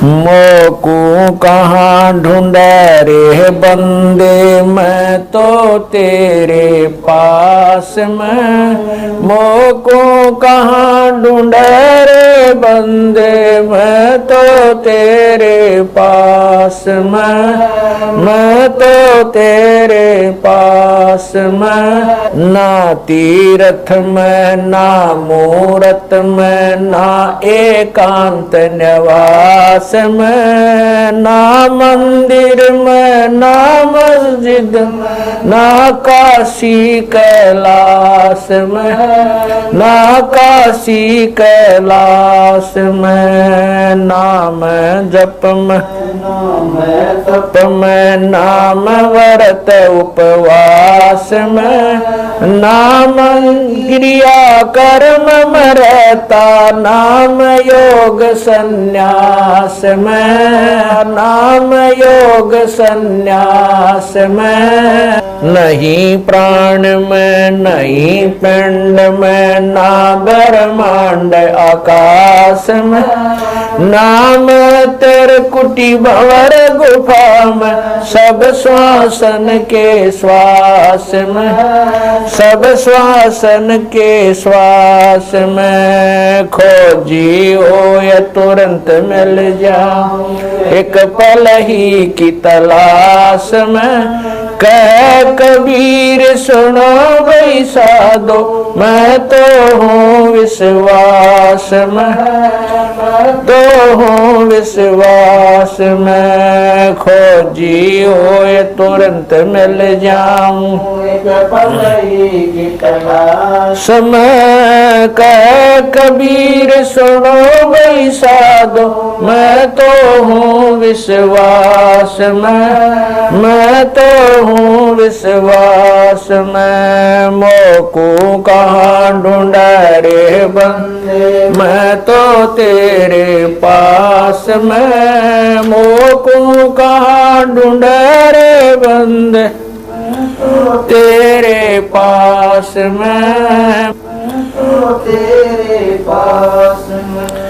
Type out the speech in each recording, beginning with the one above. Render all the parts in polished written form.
मोकू कहाँ ढूंढे रे बंदे, मैं तो तेरे पास में। मोकू कहाँ ढूंढे रे बंदे, मैं तो तेरे पास में। मैं तो तेरे पास में। ना तीरथ में ना मूरत में, ना एकांत निवास में, ना मंदिर में ना मस्जिद, ना काशी कैलाश में। ना काशी कैलाश में। नाम जप में तप में, नाम व्रत उपवास में, नाम क्रिया कर्म में रहता, नाम योग संन्यास में। नाम योग संन्यास में। नहीं प्राण में नहीं पिंड में, ना ब्रह्मांड आकाश में। नाम तेरे कुटी भंवर गुफा में, सब श्वासन के श्वास में। सब श्वासन के श्वास में। खोजी हो या तुरंत मिल जाओ, एक पल ही की तलाश में। कह कबीर सुनो भाई साधो, मैं तो हूँ विश्वास में। मैं तो हूँ विश्वास में। खोजी हो ये तुरंत मिल जाऊं, समय कह कबीर सुनो भाई साधो, मैं तो हूँ विश्वास में। मैं तो हूँ विश्वास में। मोकू कहाँ ढूंढे रे बंदे, मैं तो तेरे पास में। मोकू कहाँ ढूंढे रे बंदे, तेरे पास में। तेरे पास में।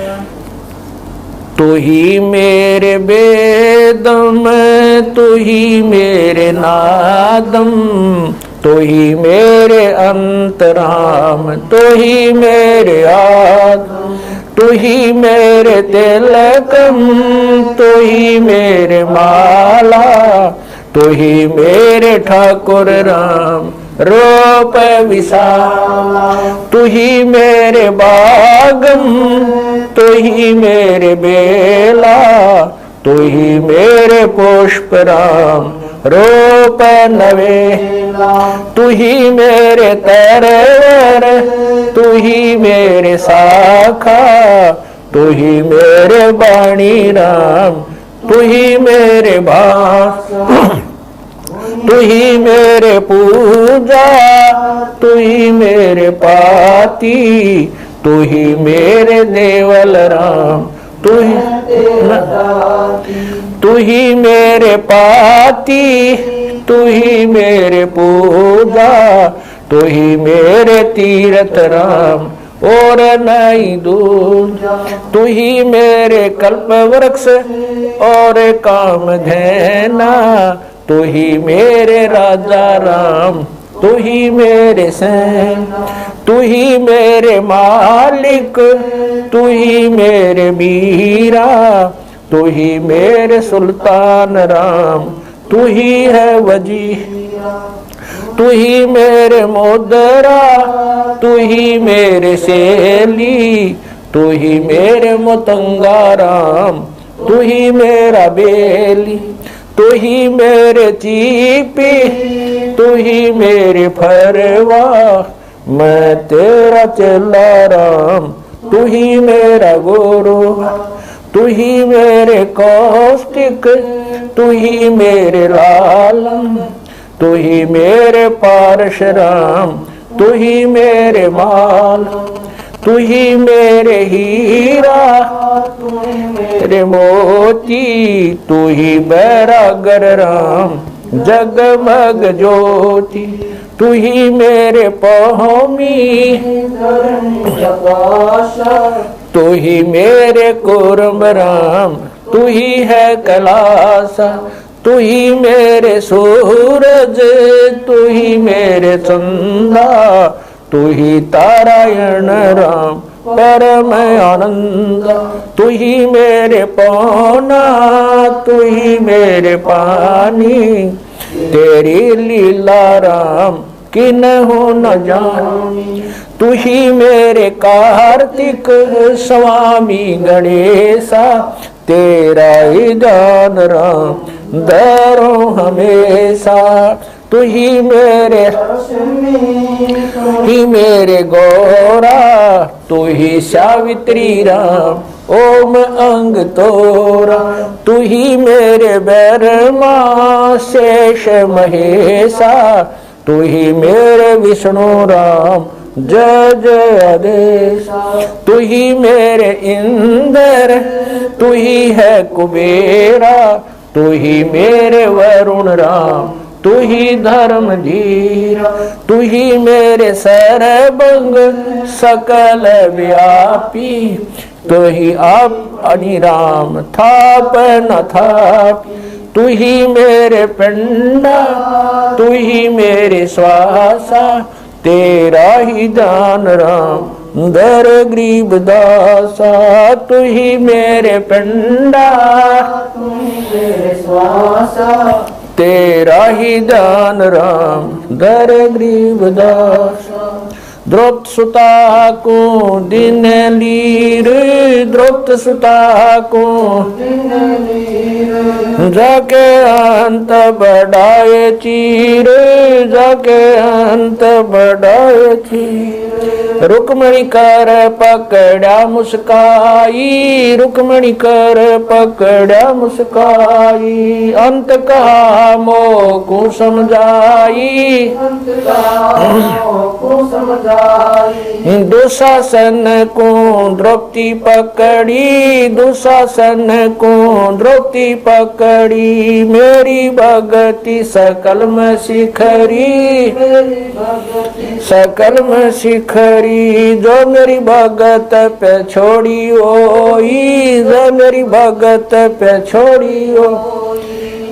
तू ही मेरे वेदम, तू ही मेरे नादम, तू ही मेरे अंतराम, तू ही मेरे आदम, तू ही मेरे तिलकम, तू ही मेरे माला, तू ही मेरे ठाकुर राम रूप विशाला। तू ही मेरे बागम, तू ही मेरे बेला, तू ही मेरे पुष्प राम रूप नवेला। तू ही मेरे तरवर, तू ही मेरे शाखा, तू ही मेरे वाणी राम, तू ही मेरे भाषा। तू ही मेरे पूजा, तू ही मेरे पाती, तू ही मेरे देवल राम, तू ही मेरे पाती, तू ही मेरे पूजा, तू ही मेरे तीरथ राम और नहीं दूजा। तू ही मेरे कल्प वृक्ष और काम धैना, तू ही मेरे राजा राम, तू ही मेरे सैन, तू ही मेरे मालिक, तू ही मेरे मीरा, तू ही मेरे सुल्तान राम, तू ही है वजी। तू ही मेरे मोदरा, तू ही मेरे सेली, तू ही मेरे मुतंगा राम, तू ही मेरा बेली। तू ही मेरे चीपी, तू ही मेरे फरवा, मैं तेरा चेला राम, तू ही मेरा गुरु। तू ही मेरे कौशिक, तू ही मेरे लालम, तू ही मेरे पारशुराम, तू ही मेरे माल, तू ही मेरे हीरा, तू ही मेरे मोती, तू ही बैरागर राम जगमग ज्योति। तू ही मेरे पहोमी, तू ही मेरे कुर्म राम, तू ही है कैलासा, तू ही मेरे सूरज, तू ही मेरे चंदा, तू ही तारायण राम परम आनंद, तू ही मेरे पौना, तू ही मेरे पानी, तेरी लीला राम किन्हु न जानी, तू ही मेरे कार्तिक स्वामी गणेशा, तेरा ही दान राम दरो हमेशा, तू ही मेरे गौरा, तू ही सावित्री राम ओम अंग तोरा, तू ही मेरे ब्रह्मा शेष महेशा, तू ही मेरे विष्णु राम जय जय आदेश, तू ही मेरे इंद्र, तू ही है कुबेरा, तू ही मेरे वरुण राम, तू ही धर्म धीरा, तू ही मेरे सर्वंग सकल व्यापी, तू ही आप अनिराम थाप न थापी, तू ही मेरे पिंडा, तू ही मेरे श्वासा, तेरा ही दान राम दर गरीब दासा, तू ही मेरे पिंडा, तू ही मेरे श्वासा, तेरा ही दान राम दर गरीब दासा, द्रौपद सुता को दिन लीर, द्रौपद सुता को जाके अंत बढ़ाए चीर, जाके अंत बढ़ाए चीर, रुक्मणी कर पकड़ा मुस्काई, रुक्मणी कर पकड़ा मुस्काई, अंत कहा मोह को समझाई, अंत कहा मोह को समझाई, दुशासन को द्रौपदी पकड़ी, दुशासन को द्रौपदी पकड़ी, मेरी भगति सकल में शिखरी, सकल में शिखरी, जो मेरी भगत पे छोड़ी ओई, जो मेरी भगत पे छोड़ी ओ,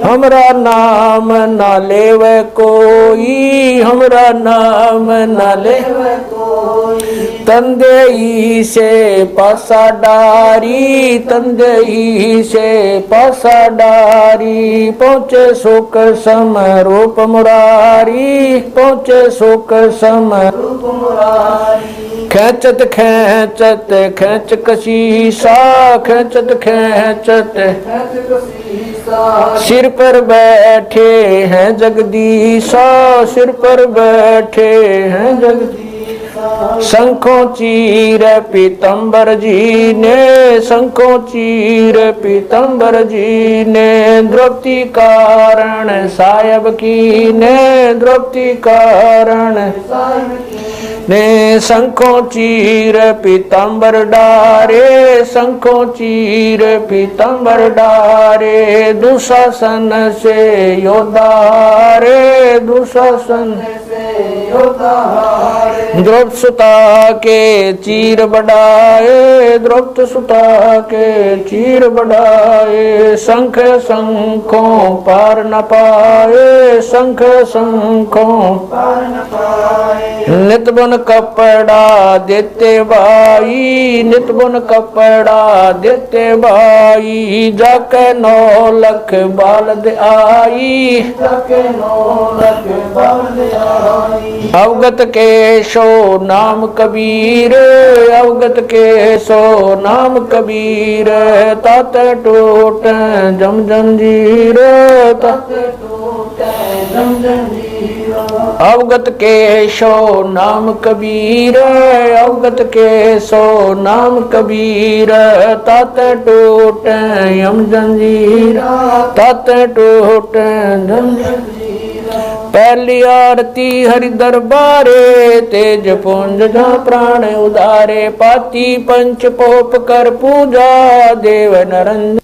हमरा नाम न लेवे कोई, हमरा नाम न लेवे कोई, तंदेई से पासा डारी, तंदेई से पासा डारी, पहुँचे सुख सम रूप मुरारी, पहुँचे सुख सम रूप मुरारी, खेचत खेचत खेच कशीसा, खेचत खेचत सिर पर बैठे हैं जगदीशा, सिर पर बैठे हैं जगदीशा, शंखों चीर पीतम्बर जी ने, शंखों चीर पीतम्बर जी ने, द्रौपदी कारण सायब की ने, द्रौपदी कारण ने, शंखों चीर पीतम्बर डारे, शंखों चीर पीतम्बर डारे, दुशासन से योद्धारे, दुशासन से योद्धारे, द्रौपद सुता के चीर बढ़ाए, द्रौपद सुता के चीर बढ़ाए, शंख शंखों पार न पाए, शंख शंखों पार न पाए, नित बुन कपड़ा देते भाई, नित बुन कपड़ा देते भाई, जाके 9 लख बालद आई, जाके 9 लख बालद आई, अवगत के सो नाम कबीर, अवगत के सो नाम कबीर, तात टूट जम जंजीर, तात टूट जम जंजीर, अवगत के सो नाम कबीर, अवगत के सो नाम कबीर, तात टूट यम जंजीर, तात टूट जम जंजीर, पहली आरती हरि दरबारे, तेज पुंज जहाँ प्राण उदारे, पाती पंच पोप कर पूजा, देव नरंजन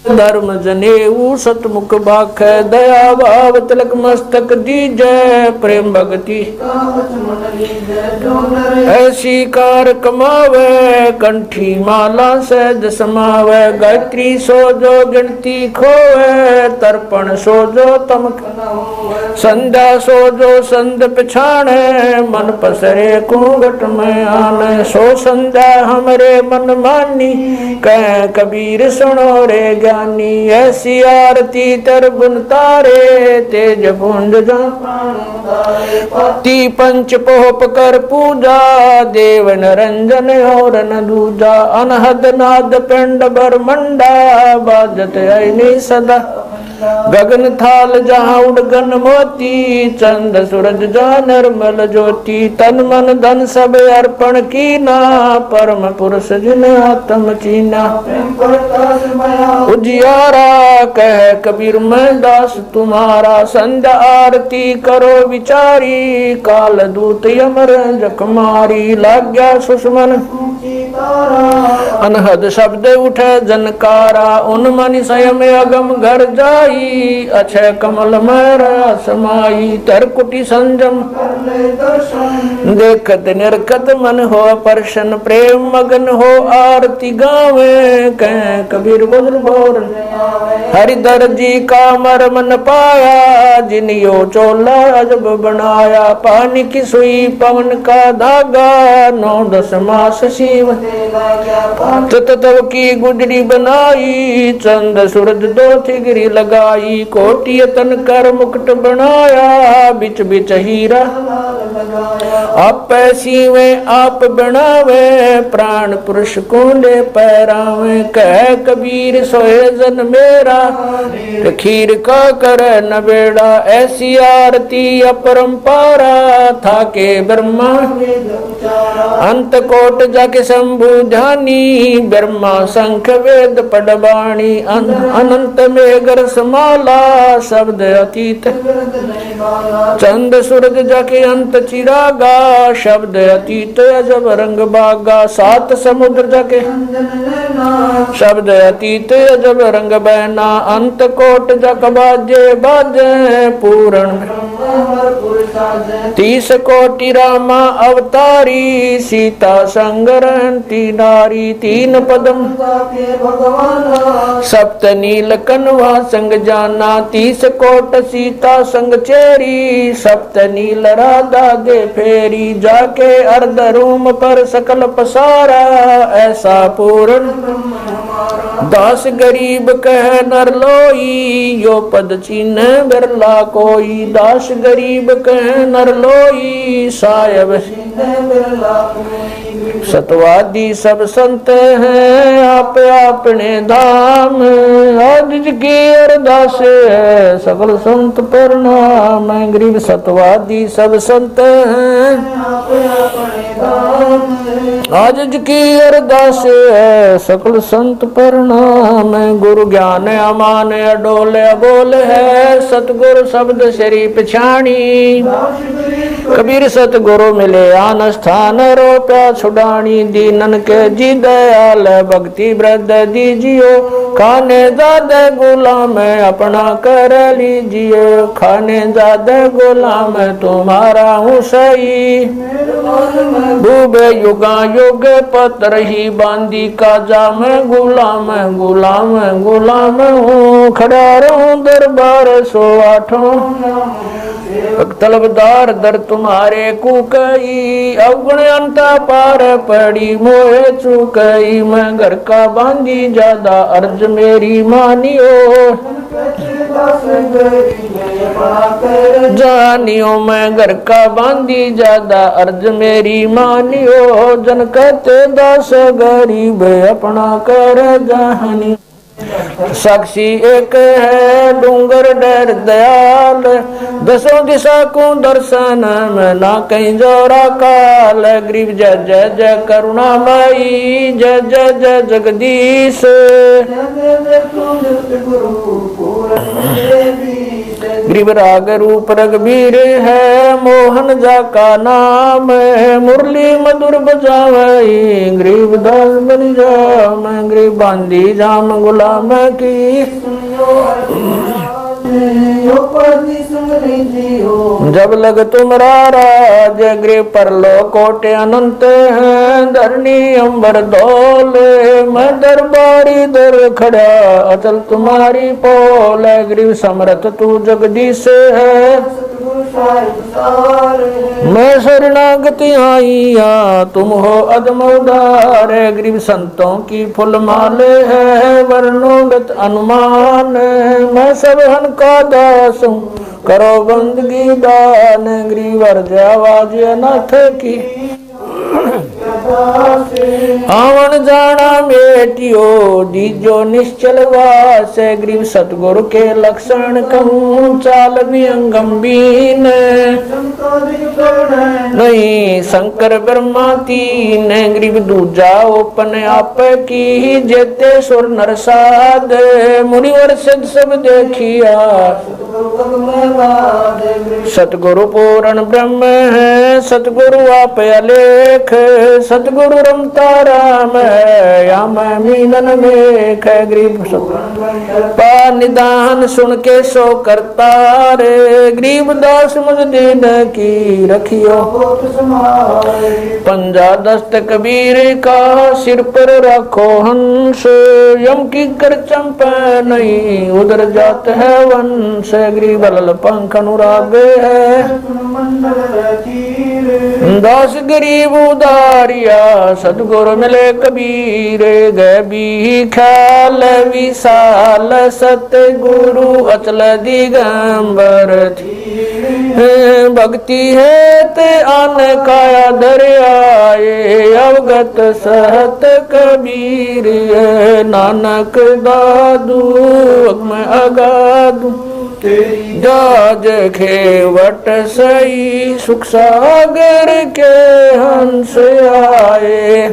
धर्म जनेऊ सतमुख बाख दया भाव तिलक मस्तक दीजय प्रेम भक्ति ऐसी कार कमावे कंठी माला सहज समावे गायत्री सो जो गिनती खोवे तर्पण सो जो तम संध्या सो जो संध पिछाणे मन पसरे घूंघट में आने सो संध्या हमरे मन मानी कह कबीर सुनो रे ज्ञानी ऐसी आरती तर बुन तारे तेज पुंज ती पंच पोप कर पूजा देव नरंजन और न दूजा अनहद नाद पिंड ब्रह्मंडा बाजत ऐनी सदा गगन थाल जहाँ उड़गन मोती चंद सूरज जा निर्मल ज्योति तन मन धन सब अर्पण कीना परम पुरुष जिन आत्म चीना उजियारा कह कबीर मैं दास तुम्हारा संध्या आरती करो विचारी काल दूत यमर जखमारी लाग्या सुषमन अनहद शब्द उठे जनकारा उन मन स्वयं अगम घर जाई अक्षय कमल में समाई तरकुटी संजम देखत निरखत मन हो परशन प्रेम मगन हो आरती गावे कह कबीर बोल बोल हरिधर जी का मर मन पाया जिन यो चोला अजब बनाया पानी की सुई पवन का धागा 9-10 मास शिव तब की गुजरी बनाई चंद सूरज 2 थिगरी लगाई कोटि तन कर मुकुट बनाया बिच बिच हीरा आप सीवे आप बनावे प्राण पुरुष कुंडे पैरावे कह कबीर सोए जन मेरा खीर का कर न बेड़ा ऐसी आरती अपरंपारा था के ब्रह्मा अंत कोट जाके शंभु ध्यानी ब्रह्मा शंख वेद पडबाणी अनंत मेघर समाला शब्द अतीत चंद सूरज जाके अंत चिरागा शब्द अतीत अजब रंग बागा 7 समुद्र जाके शब्द अतीत अजब रंग बहना अंत कोट जक बाजे बाजे पूर्ण 30 कोटि रामा अवतारी सीता संग रहती नारी 3 पदम सप्त नील कनवा संग जाना 30 कोट सीता संग चेरी सप्त नील राधा दे फेरी जाके अर्ध रूम पर सकल पसारा ऐसा पूर्ण 10 गरीब कह नर लोई यो पद चीन बिरला कोई 10 गरीब कह नर लोई सायब सतवादी सब संत हैं आप अपने धाम आज की अरदास है सकल संत प्रणाम गरीब सतवादी सब संत हैं आज की अरदास है सकल संत प्रणाम गुरु ज्ञान अमान अडोल अबोल है सतगुरु शब्द शरीफ छाणी कबीर सतगुरु मिले आन स्थान रोप्या छुड़ानी दीनन के जी दयाल भक्ति वृद्ध दीजियो खाने ज्यादा गुलाम अपना कर लीजिए खाने ज्यादा गुलाम तुम्हारा हूँ सही डूबे युगा युग पत्र ही बांदी का जा मैं गुलाम गुलाम गुलाम हूँ खड़ा रहूं दरबार 108 तलबदार दर तुम्हारे कुकई अवगुण अंता पार पड़ी मोहे चुकई मैं घर का बांधी ज्यादा अर्ज मेरी मानियो जानियो मैं घर का बांधी ज्यादा अर्ज मेरी मानियो जन कहते 10 गरीब अपना कर जहानी साक्षी एक है डूंगर डर दयाल 10 दिशा को दर्शन में ना कहीं जोरा काल गरीब जय जय जय करुणामयी जय जय जय जगदीश ग्रीव राग रूप रघुबीर है, मोहन जा का नाम है, मुरली मधुर बजावई, ग्रीव दास बन जाम, ग्रीव बांधी जाम गुलाम की। जब लग तुमरा राज, ग्रीव परलो कोटे अनंत है, धरनी अंबर डोले, मैं दरबारी दर खड़ा, अचल तुम्हारी पोल, ग्रीव समर्थ तू जगदीश है। मैं शरणागति आईया, तुम हो अदम उदार, ग्रीव संतों की फुल माले है, वर्णोगत अनुमान, मैं सब हन का दास हूँ, करो बंदगी दान, ग्रीव अर्ज आवाज अनाथ की। आवन जाना बेटियो, दीजो निश्चल वास, ग्रीव सतगुरु के लक्षण कहूँ, चाल भी गंभीर नहीं, शंकर ब्रह्मा तीन, ग्रीव दूजा ओपन आप की, जेते सुर नर साध, मुनिवर सिद्ध सब देखिया, सतगुरु पूर्ण ब्रह्म है, सतगुरु आप अलेख, सतगुरु रमता राम है, या मैं मीनन मेख, ग्रीव पा निदान सुन के सो करता रे, ग्रीव दास मुझ दीन की रखियो, पंजा दस्त कबीर का, सिर पर रखो हंस, यम की कर चंपा नहीं, उधर जात है वंश, ग्रीव लल पंख अनुराग है, दास गरीब उदारिया, सतगुरु मिले कबीर, गबी ख्याल विशाल, सतगुरु अचल दिगंबर थी, भक्ति है ते आन काया दरियाए, अवगत सहत कबीर, नानक दादू मैं अगादू, जाज खेवट सही, सुख सागर के हंस आए,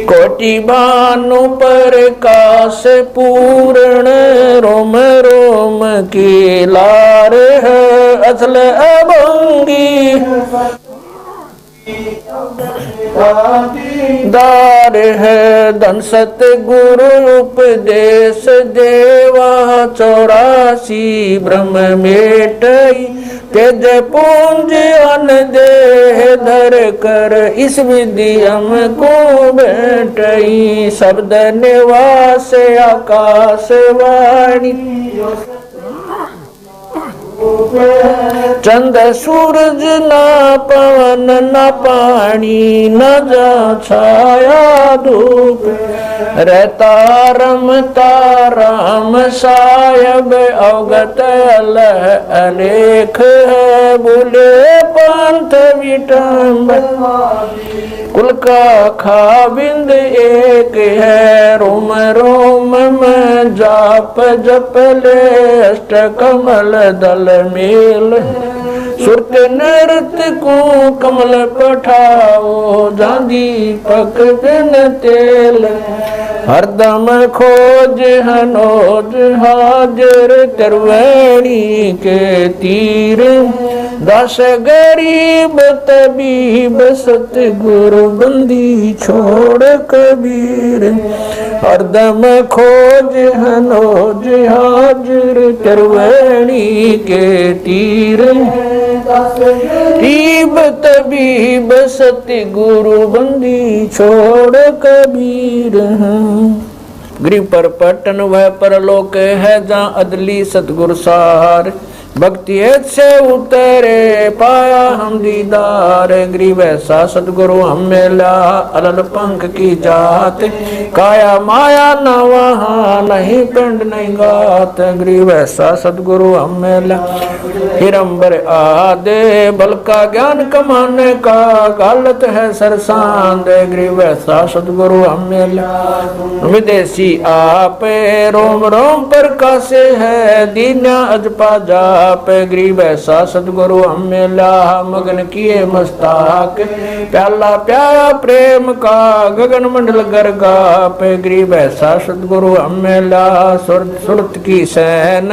कोटि भानु प्रकाश पूर्ण, रोम रोम की लार है, असल अभंगी दार है, धन सत गुरु उपदेश देवा, 84 ब्रह्म मेटई, तेज पुंज अन देह धर कर, इस विधि हमको बैठई, शब्द निवास आकाश वाणी, चंद सूरज ना पवन न पानी, न जा छाया धूप, रहता रमता राम सायब, अवगत अलह अलेख है, बोले पंथ विटम्ब, कुल का खाबिंद एक है, रोम रोम में जाप जप ले, अष्ट कमल दल मेल, सुरत नृत्य को कमल पठाओ, जांदी पक बिन तेल, हरदम खोज हनोज हाजिर, त्रिवेणी के तीर, दस गरीब तबीब, सतगुरु बंदी छोड़ कबीर, हरदम खोज हनोज हाजिर, त्रिवेणी के तीर, गरीब तबीब, सतगुरु बंदी छोड़ कबीर। ग्रीव पर पटन वह परलोक है, जहाँ अदली सतगुरु सार, भक्ति से उतरे पाया हम दीदार, ग्रीव ऐसा सतगुरु हम मिला, अलल पंख की जात, काया माया न वहाँ नहीं पिंड नहीं गात, ग्रीव ऐसा सतगुरु हम मिला, हिरंबर आदे बल का ज्ञान कमाने का, गालत है सरसांद, ग्रीव ऐसा सतगुरु हम मिला, विदेशी आपे रोम रोम पर कासे है, दीन्या अजपा जा जाप गरीब ऐसा सतगुरु हम मिला मगन किए मस्ताक प्याला प्याया प्रेम का गगन मंडल गरगा पे गरीब ऐसा सतगुरु हम मिला सुरत की सैन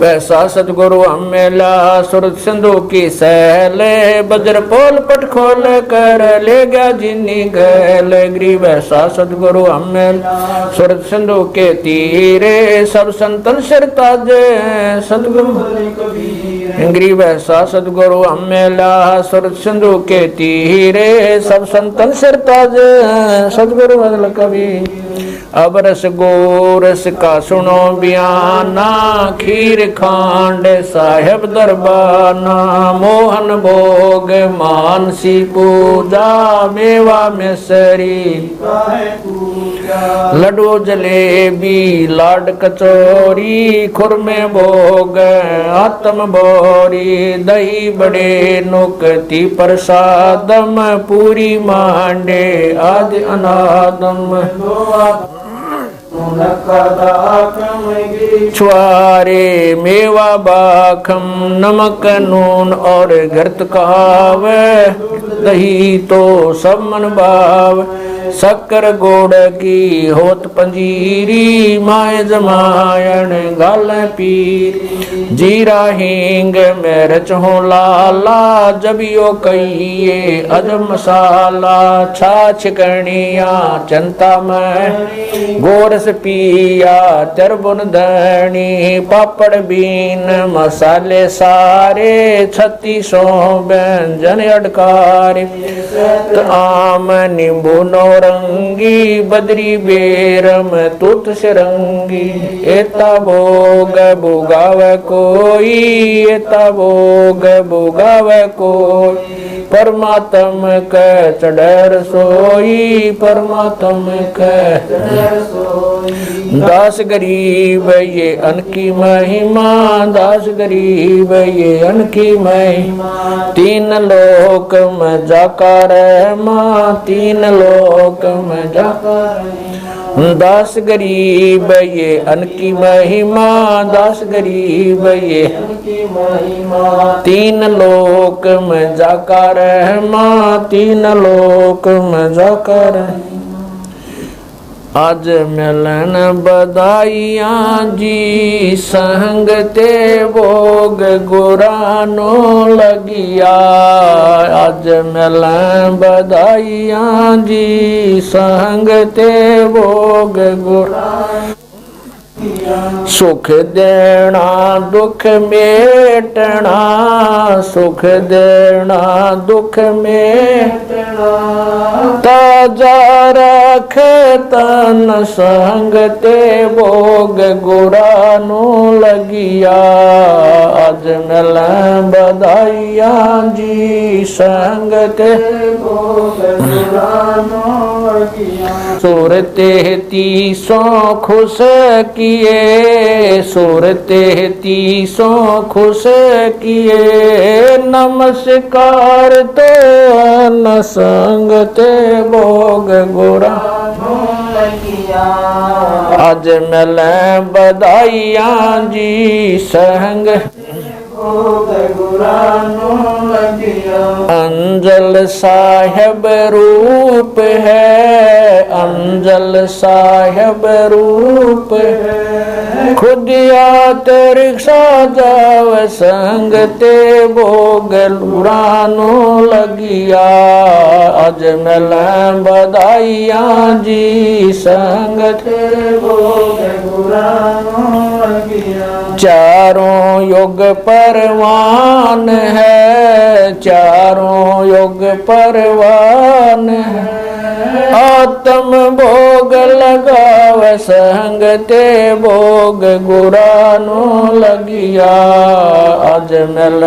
वैसा सतगुरु हम मिला सुरत सिंधु की सैले बज्र पोल पट खोल कर ले गया जिनी गैल गरीब ऐसा सतगुरु हम मिला सुरत सिंधु के तीरे सब संतन सिर ताजे सतगुरु गरीब ऐसा सतगुरु हम मिला सुरत सिंधु के तीरे सब संतन सिर ताजे सतगुरु बदल कवि अब रस गोरस का सुनो बयाना खीर खांड साहेब दरबाना मोहन भोग मानसी पूजा मेवा मिसरी लड्डू जलेबी लाड कचौरी खुरमे भोग आत्म बोरी दही बड़े नुकती प्रसादम पूरी मांडे आदि अनादम छुआरे मेवा बाखम नमक नून और घृत काव दही तो सब मन भाव शक्कर गोड़ की होत पंजीरी माए जमायण गाल पीर जीरा हींग में रचो लाला जबियो कहिए अजब मसाला छाछ कणिया चंता में गोरस पिया चरबुन धनी पापड़ बीन मसाले सारे 3600 व्यंजन अडकार आम नींबू नौरंगी बदरी बेरम तुत सिरंगी एता भोग भोगाव कोई एता भोग भोगाव कोई परमात्म क चढ़र सोई परमात्म क दास गरीब ये अनकी महिमा दास गरीब ये अनकी महिमा तीन लोक में जाकर माँ तीन लोक में जाकर दास गरीब ये अनकी महिमा दास गरीब ये अनकी महिमा तीन लोक में जाकर माँ तीन लोक में जाकर आज मिलन बधाइया जी संग ते भोग गुरानो लगिया आज मिलन बधाइया जी संग ते भोग गुरानो सुख देना दुख मेटना सुख देना दुख मेटना ताजा रख तन संग ते भोग गुरानो लगिया आज मिल बधाइया जी संग ते भोग गुरानो लगिया सुरते 300 खुश किए सुरते 300 खुश किए नमस्कार तो न संग ते भोग गुरा आज मिल बधाइया जी संग अंजल साहेब रूप है अंजल साहेब रूप है खुदिया तेरी साजाव संग ते भोग गुरानो लगिया आज मिल बधाइया जी संग ते भोग गुरानो लगिया चारों युग परवान है चारों युग परवान है आत्म भोग लगाव संग ते भोग गुरानो लगिया आज मिल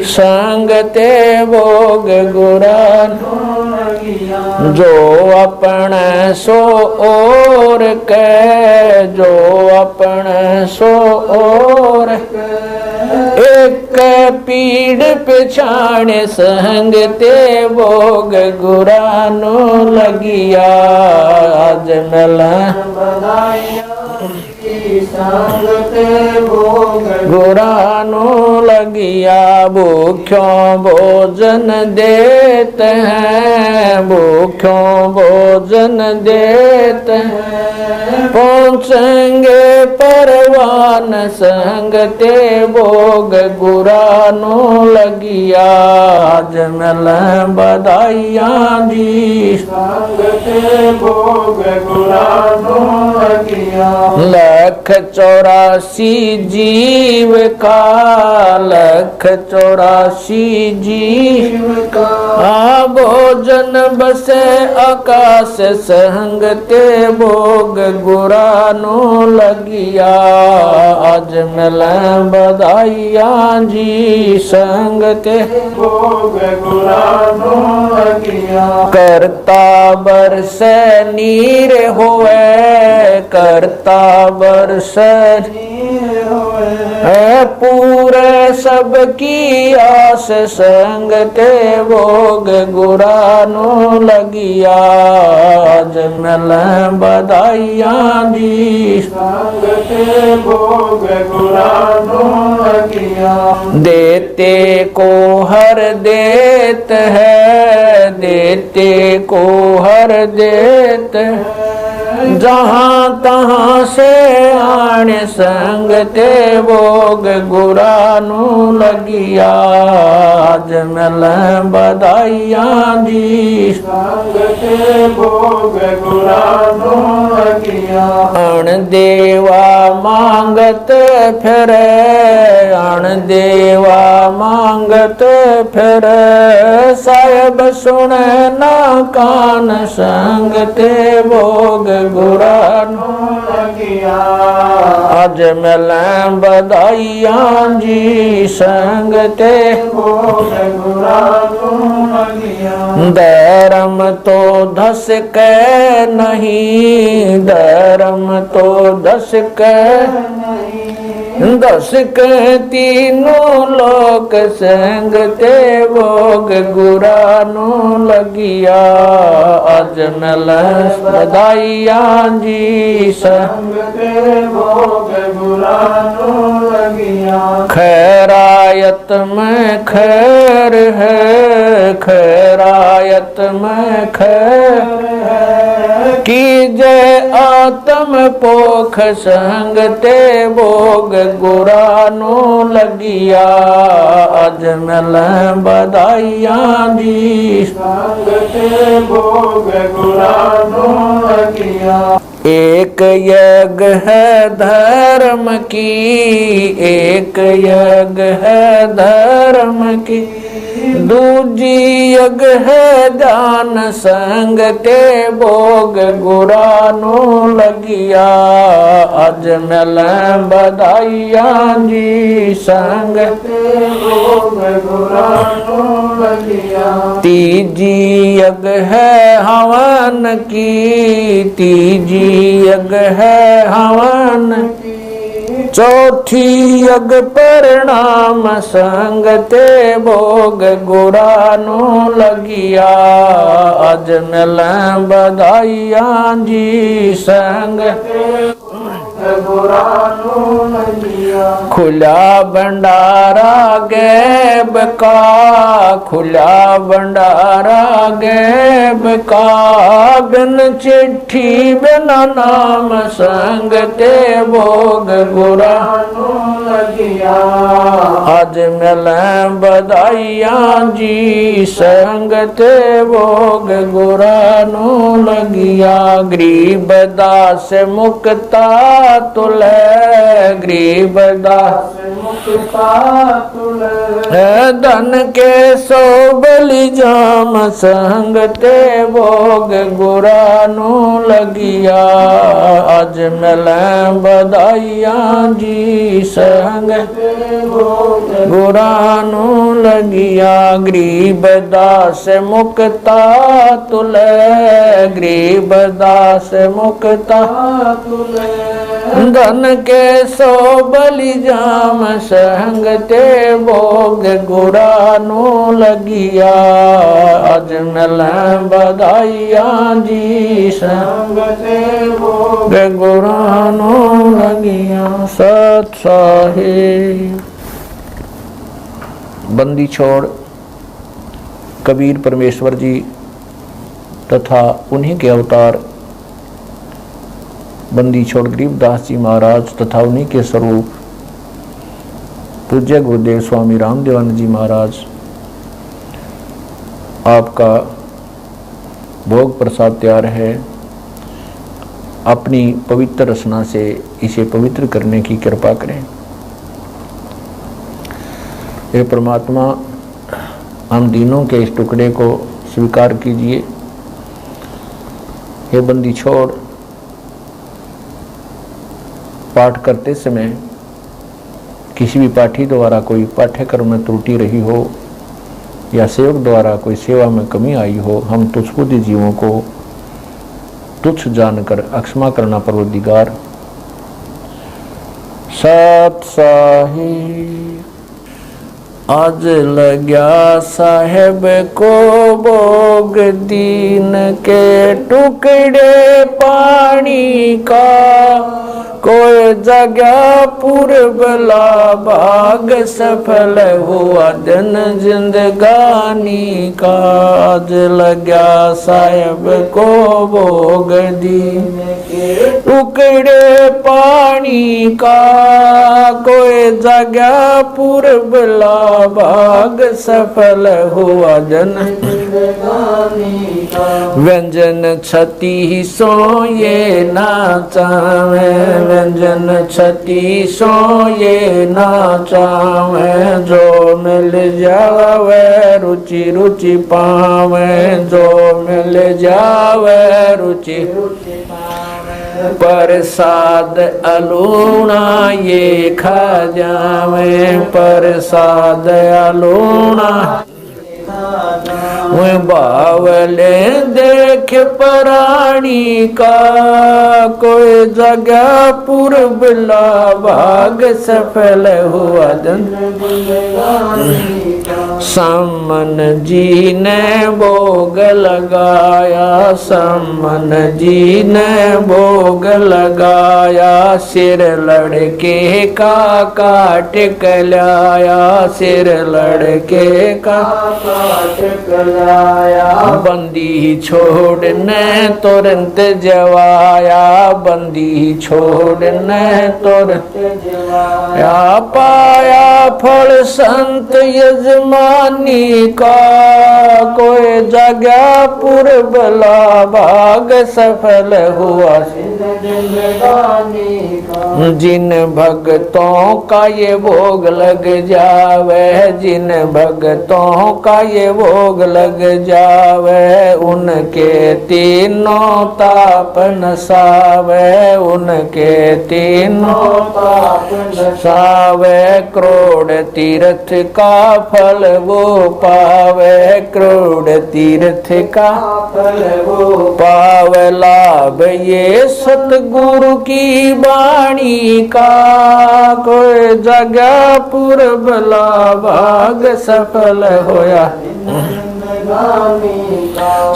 संग ते भोग गुरानो जो अपने सो और के जो अपने सो और के एक पीड़ पिछाण संग ते भोग गुरानो लगिया आज मिला गुरानो लगिया भूख्यों भोजन देते हैं भूख्यों भोजन देते हैं पहुँचेंगे परवान संग ते भोग गुरानो लगिया आज मिल बधाइया जी संग ते भोग गुरानो लगिया 184 जीव का 184 जीव का भोजन बसे आकाश संग ते भोग गुरानो लगिया आज मिल बधाइया जी संग ते भोग गुरानो लगिया करता बरस नीर होए करता बरस है पूरे सबकी आस संग ते भोग गुरानो लगिया आज मिल बधाइया जी संग ते भोग गुरानो लगिया देते को हर देत है देते को हर देत जहाँ तहाँ से आने संग ते भोग गुरानो लगिया आज मिल बधाइया जी संग ते भोग गुरानो लगिया अण देवा मांगत फिरे अण देवा मांगत फिरे साहेब सुने ना कान संग ते भोग गुरानो लगिया आज मिल बधाइया जी संग ते भोग गुरानो लगिया धर्म तो धस के नहीं धर्म तो धस के दस के तीनों लोक संग ते भोग गुरानो लगिया आज मिल बधाइया जी संग ते भोग गुरानो लगिया खैरायत में खैर है खैरायत में खैर है की जय आत्म पोख संग ते भोग गुरानो लगिया आज मिल बधाइया जी संग ते भोग गुरानो लगिया एक यज्ञ है धर्म की एक यज्ञ है धर्म की दूजी यज्ञ है दान संग ते भोग गुरानो लगिया आज मिल बधाइया जी संग ते भोग गुरानो लगिया तीजी यज्ञ है हवन की तीजी यज्ञ है हवन की चौथी यज्ञ परिणाम संग ते भोग गुरानो लगिया आज मिल बधाइया जी संग ते गुरानो लगिया खुला भंडारा गैब का खुला भंडारा गैब का बिन चिट्ठी बिना नाम संग ते भोग गुरानो लगिया आज मिल बधाइया जी संग ते भोग गुरानो लगिया गरीब दास मुक्ता तुले गरीब दास मुक्ता तुले धन के सो बलि जाम संग ते भोग गुरानो लगिया आज मिल बधाइया जी संग ते भोग गुरानो लगिया गरीब दास मुक्ता तुले गरीब दास मुक्ता तुले धन के सो बलि जाम सहंग ते भोग गुरानो लगिया अज मिल बधाइया जी संग ते भोग गुरानो लगिया। सत साहिब। बंदी छोड़ कबीर परमेश्वर जी तथा उन्हीं के अवतार बंदी छोड़ गरीबदास जी महाराज तथा उन्हीं के स्वरूप पूज्य गुरुदेव स्वामी रामदेवानंद जी महाराज, आपका भोग प्रसाद तैयार है। अपनी पवित्र रचना से इसे पवित्र करने की कृपा करें। हे परमात्मा, हम दीनों के इस टुकड़े को स्वीकार कीजिए। हे बंदी छोड़, पाठ करते समय किसी भी पाठी द्वारा कोई पाठ्यक्रम में त्रुटि रही हो या सेवक द्वारा कोई सेवा में कमी आई हो, हम तुच्छबुद्धि जीवों को तुच्छ जानकर अक्षमा करना परवरदिगार। सत साहिब। आज लग्या साहेब को भोग दीन के टुकड़े पानी का, कोई जगह पूर्वला भाग सफल हुआ दिन जिंदगानी का। आज लग्या साहेब को भोग दीन के टुकड़े पानी का, कोई जगह पूर्वला भाग सफल हुआ जन जिंदगानी का। व्यंजन छती सो ये नाचावे, व्यंजन छती सो ये नाचावे, जो मिल जावे रुचि रुचि पावे, जो मिल जावे रुचि रुचि पावे। प्रसाद अलूना ये खा जावे, प्रसाद अलूना बावले देख प्राणी का, कोई जगह पूर्वला भाग सफल हुआ दिन। समन जी ने भोग लगाया, समन जी ने भोग लगाया, सिर लड़के का काट कलाया, सिर लड़के का लाया। बंदी छोड़ने तुरंत जवाया, बंदी छोड़ने तुरंत जवाया, पाया फल संत यजमानी का, कोई जगह पूर्वला भाग सफल हुआ जिंदगानी का। जिन भक्तों का ये भोग लग जावे, जिन भक्तों का ये भोग लग जावे, उनके तीनों ताप नसावे, उनके तीनों ताप नसावे। करोड़ तीर्थ का फल वो पावे, करोड़ तीर्थ का फल वो पावे। लाभ ये सतगुरु की वाणी का, कोई जगह पूर्वला भाग सफल होया।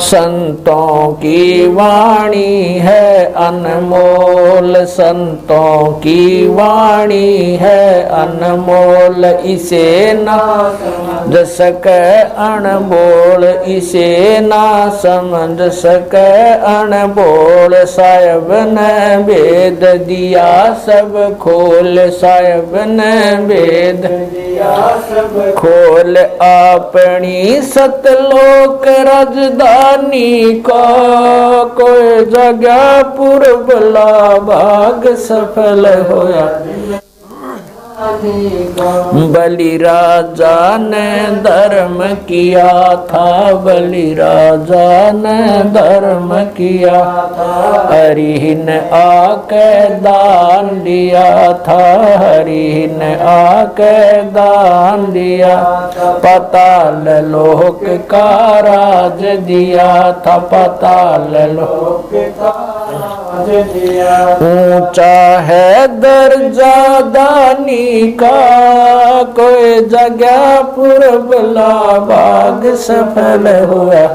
संतों की वाणी है अनमोल, संतों की वाणी है अनमोल, इसे ना समझ सके अनबोल, इसे ना समझ सके अनबोल। साहिब ने भेद दिया सब खोल, साहिब ने भेद दिया सब खोल। अपनी सतलोक राजधानी का, कोई जगह पूर्वला भाग सफल होया। बलि राजा ने धर्म किया था, बलि राजा ने धर्म किया था, हरि ने आके दान दिया था, हरि ने आके दान दिया। पाताल लोक का राज दिया था, पाताल लोक का ऊंचा है दर्जा दानी का, कोई जगह पुरबला बाग सफल हुआ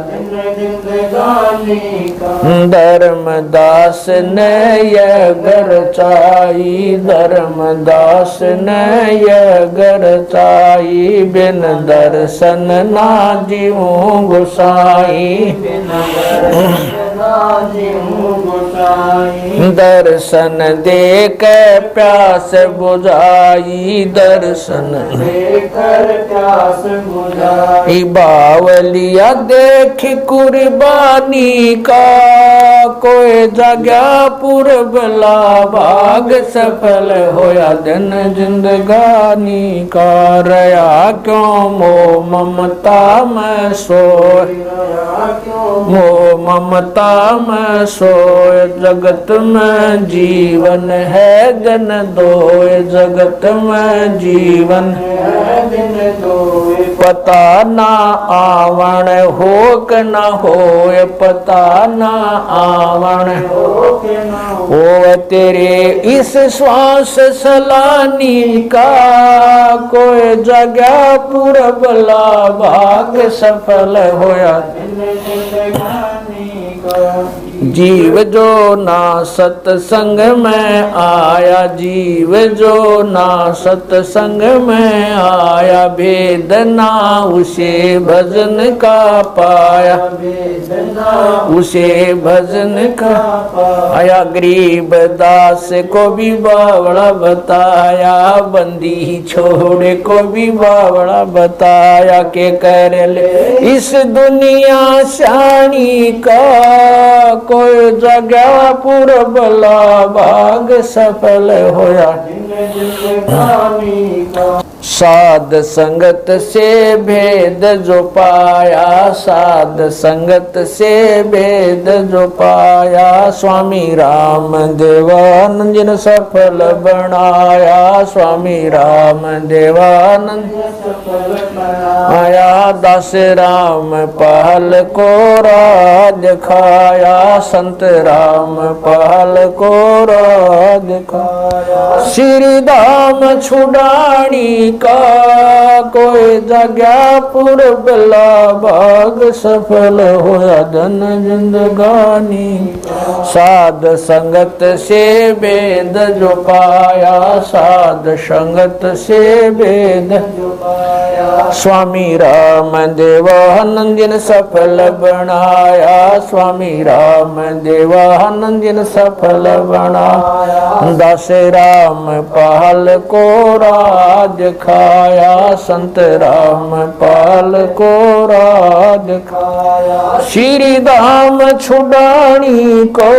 धर्मदास ने यह घर चाई, धर्मदास ने यह घर चाई, बिन दर्शन ना जीऊं गोसाई, दर्शन दे के प्यास बुझाई, दर्शन देकर प्यास बुझाई, बावलिया देख कुर्बानी का, कोई जगह पुरबला भाग सफल होया दिन जिंदगानी का, रया क्यों मोह ममता में सोए, मोह ममता में सोए, जगत में जीवन है दिन दोए, जगत में जीवन है दिन दोए, पता ना आवण हो के न होए, पता ना आवण हो के न होए, तेरे इस श्वास सलानी का, कोई जगह पुरबला भाग सफल होया जीव जो ना सत्संग में आया, जीव जो ना सत्संग में आया, भेद ना उसे भजन का पाया, उसे भजन का पाया, गरीब दास को भी बावड़ा बताया, बंदी छोड़े को भी बावड़ा बताया, के कर ले इस दुनिया शानी का, कोई जगह पुरबला भाग सफल होया साध संगत से भेद जो पाया, साध संगत से भेद जो पाया, स्वामी राम देवानंद जिन सफल बनाया, स्वामी राम देवानंद आया, दास राम पहल को राज खाया, संत राम पहल को राज खाया, श्री धाम छुड़ानी का, कोई जगह पुरबला भाग सफल होया धन जिंदगानी, साध संगत से भेद जो पाया, साध संगत से भेद जो पाया, स्वामी राम देवानंद जिन सफल बनाया, स्वामी राम देवानंद जिन सफल बनाया, दास राम पहल को राज खाया, संत राम पाल को राज खाया, श्री धाम छुड़ानी को,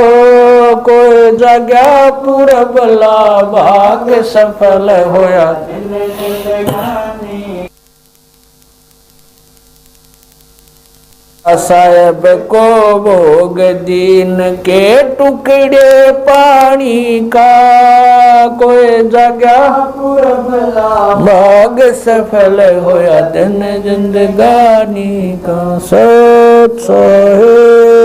कोई जगह पुरबला भाग सफल होया साहेब को भोग दीन के टुकड़े पानी का, कोई जगह पुरबला भाग सफल होया दिन जिंदगानी का, सत साहेब।